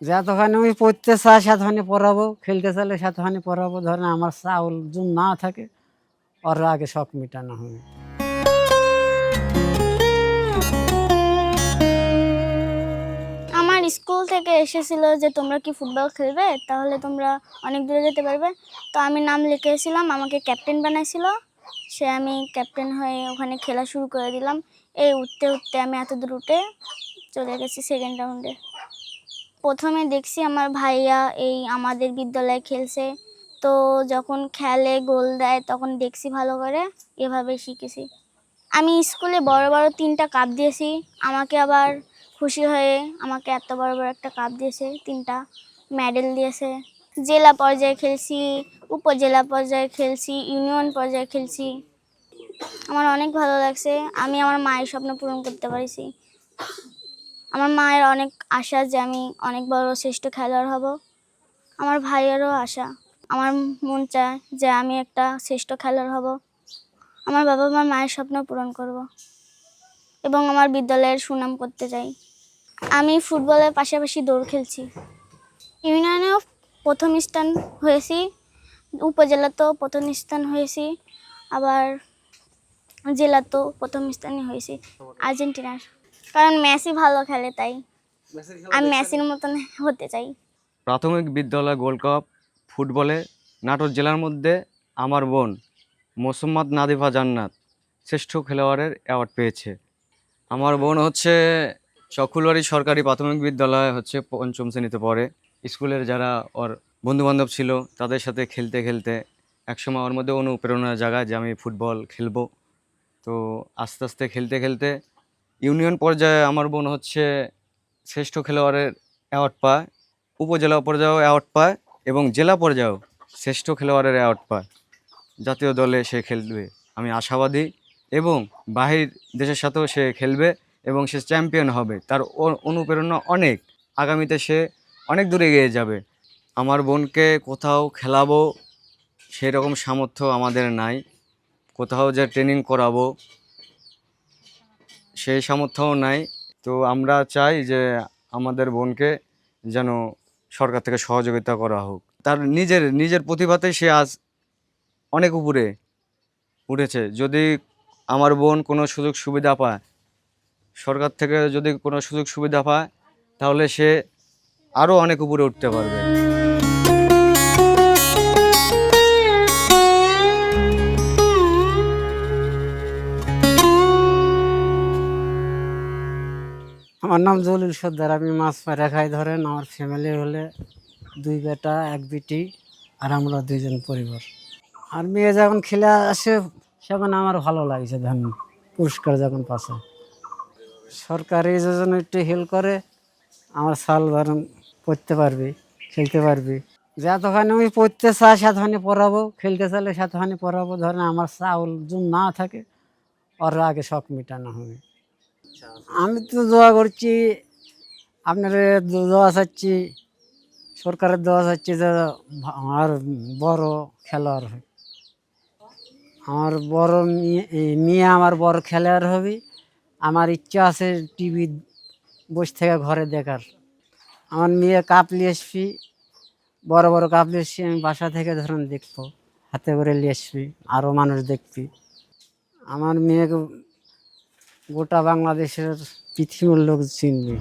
যতখানি আমি পড়তে চাই সেতখানি পড়াবো, খেলতে চাইলে সেতখানি পড়াবো। ধরেন আমার চাউল যদি না থাকে ওর আগে শখ মেটানো হবে। আমার স্কুল থেকে এসেছিল যে তোমরা কি ফুটবল খেলবে, তাহলে তোমরা অনেক দূরে যেতে পারবে। তো আমি নাম লিখেছিলাম, আমাকে ক্যাপ্টেন বানাইছিল। আমি ক্যাপ্টেন হয়ে ওখানে খেলা শুরু করে দিলাম। এই উঠতে উঠতে আমি এত দূর উঠে চলে গেছি সেকেন্ড রাউন্ডে। প্রথমে দেখছি আমার ভাইয়া এই আমাদের বিদ্যালয়ে খেলছে, তো যখন খেলে গোল দেয় তখন দেখছি ভালো করে, এভাবে শিখেছি। আমি স্কুলে বড় বড় 3টা কাপ দিয়েছি। আমাকে আবার খুশি হয়ে আমাকে এত বড় বড় একটা কাপ দিয়েছে, 3টা মেডেল দিয়েছে। জেলা পর্যায়ে খেলছি, উপজেলা পর্যায়ে খেলছি, ইউনিয়ন পর্যায়ে খেলছি। আমার অনেক ভালো লাগছে। আমি আমার মায়ের স্বপ্ন পূরণ করতে পারছি। আমার মায়ের অনেক আশা যে আমি অনেক বড় শ্রেষ্ঠ খেলোয়াড় হব। আমার ভাইয়েরও আশা। আমার মন চায় যে আমি একটা শ্রেষ্ঠ খেলোয়াড় হব। আমার বাবা মায়ের স্বপ্ন পূরণ করব এবং আমার বিদ্যালয়ের সুনাম করতে চাই। আমি ফুটবলের পাশাপাশি দৌড় খেলছি। ইউনিয়নেও প্রথম স্থান হয়েছি, উপজেলাতেও প্রথম স্থান হয়েছি, আবার জেলাতেও প্রথম স্থানই হয়েছি আর্জেন্টিনার। কারণ মেসি ভালো খেলে, তাই আমি মেসির মতন হতে চাই। প্রাথমিক বিদ্যালয় গোল্ড কাপ ফুটবলে নাটোর জেলার মধ্যে আমার বোন মোসাম্মদ নাদিফা জান্নাত শ্রেষ্ঠ খেলোয়াড়ের অ্যাওয়ার্ড পেয়েছে। আমার বোন হচ্ছে চকুলবাড়ি সরকারি প্রাথমিক বিদ্যালয় হচ্ছে 5ম শ্রেণীতে পড়ে। স্কুলের যারা ওর বন্ধুবান্ধব ছিল তাদের সাথে খেলতে খেলতে একসময় ওর মধ্যে অনুপ্রেরণা জাগায় যে আমি ফুটবল খেলবো। তো আস্তে আস্তে খেলতে খেলতে ইউনিয়ন পর্যায়ে আমার বোন হচ্ছে শ্রেষ্ঠ খেলোয়াড়ের অ্যাওয়ার্ড পায়, উপজেলা পর্যায়েও অ্যাওয়ার্ড পায় এবং জেলা পর্যায়েও শ্রেষ্ঠ খেলোয়াড়ের অ্যাওয়ার্ড পায়। জাতীয় দলে সে খেলবে আমি আশাবাদী, এবং বাহির দেশের সাথেও সে খেলবে এবং সে চ্যাম্পিয়ন হবে। তার অনুপ্রেরণা অনেক, আগামীতে সে অনেক দূরে এগিয়ে যাবে। আমার বোনকে কোথাও খেলাবো সেরকম সামর্থ্য আমাদের নাই, কোথাও যে ট্রেনিং করাবো সেই সামর্থ্যও নাই। তো আমরা চাই যে আমাদের বোনকে যেন সরকার থেকে সহযোগিতা করা হোক। তার নিজের প্রতিভাতেই সে আজ অনেক উপরে উঠেছে। যদি আমার বোন কোনো সুযোগ সুবিধা পায়, সরকার থেকে যদি কোনো সুযোগ সুবিধা পায়, তাহলে সে আরও অনেক উপরে উঠতে পারবে। আমার নাম জলিল সর্দার, আমি মাছ মারা খাই। ধরেন আমার ফ্যামিলি হলে 2 বেটা 1 বিটি আর আমরা 2জন পরিবার। আর মেয়ে যখন খেলে আসে সেখানে আমার ভালো লাগছে। ধরেন পুরস্কার যখন পাচ্ছে, সরকারি যোজনা একটু হেল্প করে, আমার সাল ধরেন পড়তে পারবি, খেলতে পারবি। যতখানি আমি পড়তে চাই সেতখানি পড়াবো, খেলতে চাইলে সেতখানি পড়াবো। ধরেন আমার চাউল যদি না থাকে ওর আগে শখ মেটানো হবে। আমি তো দোয়া করছি, আপনার দোয়া চাচ্ছি, সরকারের দোয়া চাচ্ছি যে আমার বড় খেলোয়াড় হয়। আমার বড় মেয়ে আমার বড় খেলোয়াড় হবে। আমার ইচ্ছা আছে টিভি বসে থেকে ঘরে দেখার। আমার মেয়ে কাপ নিয়ে আসবি, বড় বড় কাপ নিয়ে আসবি, আমি বাসা থেকে ধরুন দেখবো, হাতে করে নিয়ে আসবি, আরও মানুষ দেখবি। আমার মেয়েকে গোটা বাংলাদেশের পৃথিবীর লোক চিনবে।